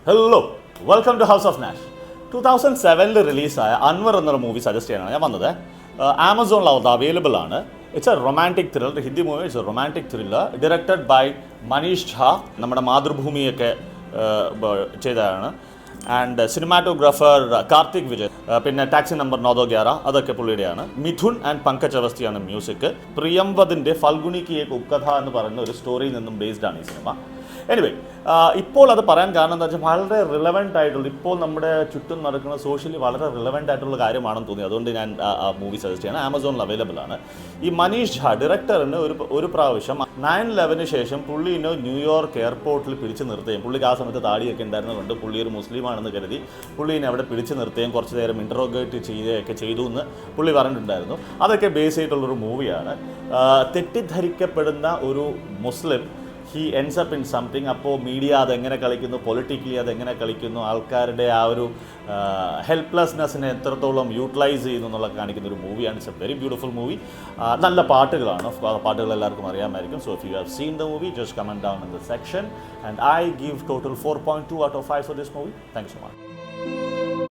Hello welcome to house of Nash. 2007 റിലീസായ അൻവർ എന്നൊരു movie suggest ചെയ്യാനാണ് ഞാൻ വന്നത്. ആമസോണിൽ അത് അവൈലബിൾ ആണ്. It's a romantic thriller, Hindi movie. It's a romantic thriller directed by Manish Jha, നമ്മുടെ മാതൃഭൂമിയൊക്കെ ചെയ്തതാണ്. ആൻഡ് സിനിമാറ്റോഗ്രാഫർ കാർത്തിക് വിജയ്, പിന്നെ ടാക്സി നമ്പർ 911 അതൊക്കെ പുള്ളിയുടെയാണ്. മിഥുൻ ആൻഡ് പങ്കജ് അവസ്ഥയാണ് മ്യൂസിക്. പ്രിയംവദിൻ്റെ ഫൽഗുനി കി ഏക് ഉപകഥ എന്ന് പറയുന്ന ഒരു സ്റ്റോറിയിൽ നിന്നും ബേസ്ഡ് ആണ് ഈ സിനിമ. എനിവേ, ഇപ്പോൾ അത് പറയാൻ കാരണം എന്താ വെച്ചാൽ വളരെ റിലവൻ്റ് ആയിട്ടുള്ള, ഇപ്പോൾ നമ്മുടെ ചുറ്റും നടക്കുന്ന സോഷ്യലി വളരെ റിലവൻ്റ് ആയിട്ടുള്ള കാര്യമാണെന്ന് തോന്നി. അതുകൊണ്ട് ഞാൻ ആ മൂവി സജസ്റ്റ് ചെയ്യണം. ആമസോണിൽ അവൈലബിൾ ആണ്. ഈ മനീഷ് ഝാ ഡയറക്ടറിന് ഒരു പ്രാവശ്യം 9/11 ശേഷം പുള്ളിനെ ന്യൂയോർക്ക് എയർപോർട്ടിൽ പിടിച്ചു നിർത്തുകയും, പുള്ളിക്ക് ആ സമയത്ത് താടിയൊക്കെ ഉണ്ടായിരുന്നതുകൊണ്ട് പുള്ളി ഒരു മുസ്ലിമാണെന്ന് കരുതി പുള്ളീനെ അവിടെ പിടിച്ചു നിർത്തുകയും കുറച്ച് നേരം ഇൻട്രോഗേറ്റ് ചെയ്യുകയൊക്കെ ചെയ്തു എന്ന് പുള്ളി പറഞ്ഞിട്ടുണ്ടായിരുന്നു. അതൊക്കെ ബേസ് ചെയ്തിട്ടുള്ളൊരു മൂവിയാണ്. തെറ്റിദ്ധരിക്കപ്പെടുന്ന ഒരു മുസ്ലിം, he ends up in something. അപ്പോൾ മീഡിയ അതെങ്ങനെ കളിക്കുന്നു, പൊളിറ്റിക്കലി അതെങ്ങനെ കളിക്കുന്നു, ആൾക്കാരുടെ ആ ഒരു ഹെൽപ്ലെസ്നെസ്സിനെ എത്രത്തോളം യൂട്ടിലൈസ് ചെയ്യുന്നു എന്നുള്ളത് കാണിക്കുന്ന ഒരു മൂവിയാണ്. It's A very beautiful movie. നല്ല പാട്ടുകളാണ്. പാട്ടുകൾ എല്ലാവർക്കും അറിയാമായിരിക്കും. So if you have seen the movie, just comment down in the section and I give total 4.2 out of 5 for this movie. Thank you so much.